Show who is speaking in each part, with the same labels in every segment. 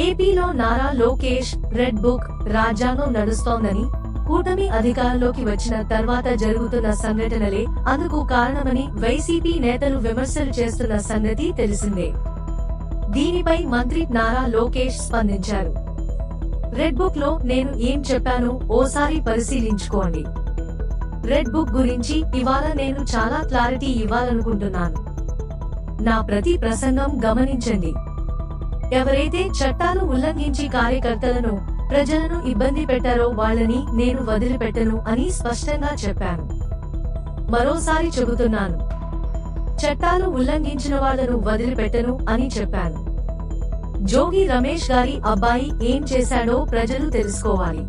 Speaker 1: ఏపీలో Nara Lokesh red book రాజ్యాంగం నడుస్తోందని, కూటమి అధికారంలోకి వచ్చిన తర్వాత జరుగుతున్న సంఘటనలే అందుకు కారణమని వైసీపీ నేతలు విమర్శలు చేస్తున్న సంగతి తెలిసిందే. దీనిపై మంత్రి నారా లోకేష్ స్పందించారు. రెడ్ బుక్ లో నేను ఏం చెప్పానో ఓసారి పరిశీలించుకోండి. రెడ్ బుక్ గురించి ఇవాళ నేను చాలా క్లారిటీ ఇవ్వాలనుకుంటున్నాను. నా ప్రతి ప్రసంగం గమనించండి. ఎవరైతే చట్టాలు ఉల్లంఘించి కార్యకర్తలను, ప్రజలను ఇబ్బంది పెట్టారో వాళ్ళని నేను వదిలిపెట్టను అని స్పష్టంగా చెప్పాను. మరోసారి చెబుతున్నాను, చట్టాలు ఉల్లంఘించిన వాళ్లను వదిలిపెట్టను అని చెప్పాను. జోగి రమేష్ గారి అబ్బాయి ఏం చేశాడో ప్రజలు తెలుసుకోవాలి.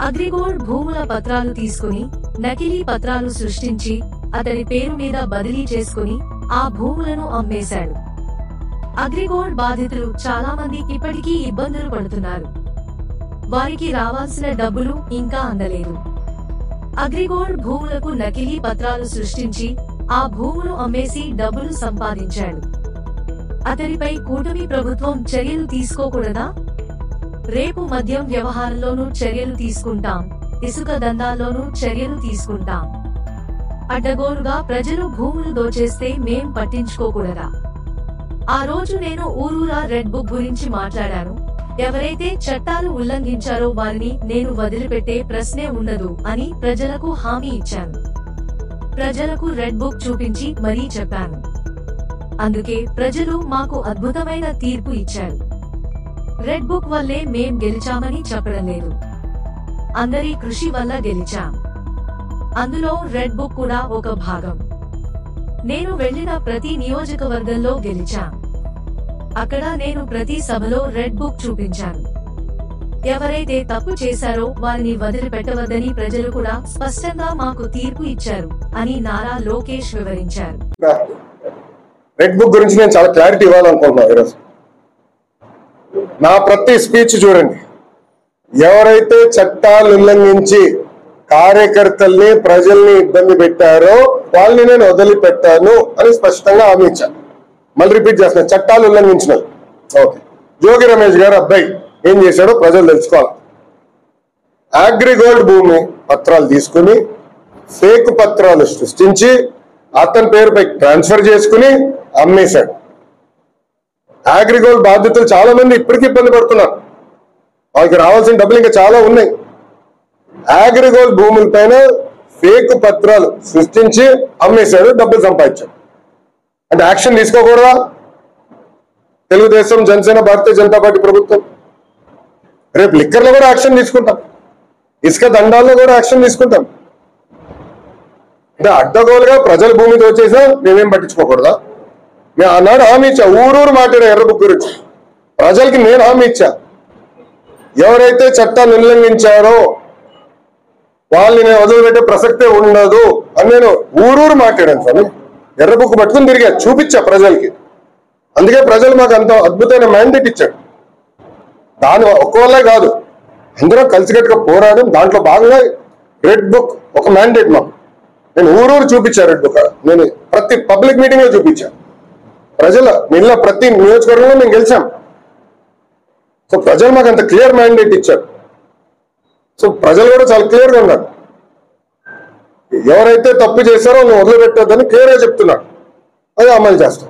Speaker 1: అగ్రిగోల్డ్ భూముల పత్రాలు తీసుకుని నకిలీ పత్రాలు సృష్టించి అతని పేరు మీద బదిలీ చేసుకుని ఆ భూములను అమ్మేశాడు. అగ్రిగోల్డ్ బాధితులు చాలా మంది ఇప్పటికీ ఇబ్బందులు పడుతున్నారు. వారికి రావాల్సిన డబ్బులు ఇంకా అందలేదు. అగ్రిగోల్డ్ భూములకు నకిలీ పత్రాలు సృష్టించి ఆ భూములు అమ్మేసి డబ్బులు సంపాదించాడు. అతనిపై కూటమి ప్రభుత్వం చర్యలు తీసుకోకూడదా? రేపు మద్యం వ్యవహారంలోనూ చర్యలు తీసుకుంటాం, ఇసుక దందాల్లోనూ చర్యలు తీసుకుంటాం. అడ్డగోలుగా ప్రజలు భూములు దోచేస్తే మేం పట్టించుకోకూడదా? ఆ రోజు నేను ఊరూరా రెడ్ బుక్ గురించి మాట్లాడాను. ఎవరైతే చట్టాలు ఉల్లంఘించారో వారిని నేను వదిలిపెట్టే ప్రశ్నే ఉండదు అని ప్రజలకు హామీ ఇచ్చాను. ప్రజలకు రెడ్ బుక్ చూపించి మరీ చెప్పాను. అందుకే ప్రజలు మాకు అద్భుతమైన తీర్పు ఇచ్చారు. రెడ్ బుక్ వల్లే మేం గెలిచామని చెప్పడం లేదు, అందరి కృషి వల్ల గెలిచాం. అందులో రెడ్ బుక్ కూడా ఒక భాగం. నేను వెళ్లిన ప్రతి నియోజకవర్గంలో గెలిచాం. అక్కడ నేను ప్రతి సభలో రెడ్ బుక్ చూపించాను. ఎవరైతే తప్పు చేశారో వారిని వదిలిపెట్టవద్దని ప్రజలు కూడా స్పష్టంగా మాకు తీర్పు ఇచ్చారు అని నారా లోకేష్ వివరించారు.
Speaker 2: రెడ్ బుక్ గురించి నేను చాలా క్లారిటీ ఇవ్వాలనుకుంటున్నాను ఈరోజు. నా ప్రతి స్పీచ్ చూడండి, ఎవరైతే చట్టాలు ఉల్లంఘించి కార్యకర్తల్ని, ప్రజల్ని ఇబ్బంది పెట్టారో వాళ్ళని నేను వదిలిపెట్టాను అని స్పష్టంగా హామీ ఇచ్చాను. మళ్ళీ రిపీట్ చేస్తున్నాను, చట్టాలు ఉల్లంఘించిన ఓకే. జోగి రమేష్ గారు అబ్బాయి ఏం చేశాడో ప్రజలు తెలుసుకోవాలి. అగ్రిగోల్డ్ భూమి పత్రాలు తీసుకుని ఫేక్ పత్రాలు సృష్టించి అతని పేరుపై ట్రాన్స్ఫర్ చేసుకుని అమ్మేశాడు. అగ్రిగోల్డ్ బాధితులు చాలా మంది ఇప్పటికీ ఇబ్బంది పడుతున్నారు. వాళ్ళకి రావాల్సిన డబ్బులు ఇంకా చాలా ఉన్నాయి. అగ్రిగోల్డ్ భూముల పైన ఫేక్ పత్రాలు సృష్టించి అమ్మేశాడు, డబ్బులు సంపాదించాడు. అంటే యాక్షన్ తీసుకోకూడదా? తెలుగుదేశం, జనసేన, భారతీయ జనతా పార్టీ ప్రభుత్వం రేపు లిక్కర్లో కూడా యాక్షన్ తీసుకుంటాం, ఇసుక దండాల్లో కూడా యాక్షన్ తీసుకుంటాం. అంటే అడ్డగోలుగా ప్రజల భూమి దోచేసా మేమేం పట్టించుకోకూడదా? నేను ఆనాడు హామీ ఇచ్చా, ఊరూరు మాట్లాడే ఎర్ర బుక్ గురించి ప్రజలకి నేను హామీ ఇచ్చా. ఎవరైతే చట్టాన్ని ఉల్లంఘించారో వాళ్ళని నేను వదిలిపెట్టే ప్రసక్తే ఉండదు అని నేను ఊరూరు మాట్లాడాను. స్వామి, ఎర్ర బుక్ పట్టుకుని తిరిగా చూపించా ప్రజలకి. అందుకే ప్రజలు మాకు అంత అద్భుతమైన మ్యాండేట్ ఇచ్చాడు. దాని ఒక్కవల్లే కాదు, అందరం కలిసికట్టుగా పోరాడం. దాంట్లో భాగంగా రెడ్ బుక్ ఒక మ్యాండేట్ మాకు. నేను ఊరూరు చూపించా రెడ్ బుక్. నేను ప్రతి పబ్లిక్ మీటింగ్ లో చూపించా. ప్రజల మిగిలిన ప్రతి నియోజకవర్గంలో మేము గెలిచాం. సో ప్రజలు మాకు అంత క్లియర్ మ్యాండేట్ ఇచ్చారు. సో ప్రజలు కూడా చాలా క్లియర్గా ఉన్నారు. ఎవరైతే తప్పు చేశారో వాళ్ళు వదిలిపెట్టొద్దని క్లియర్గా చెప్తున్నారు. అది అమలు చేస్తాం.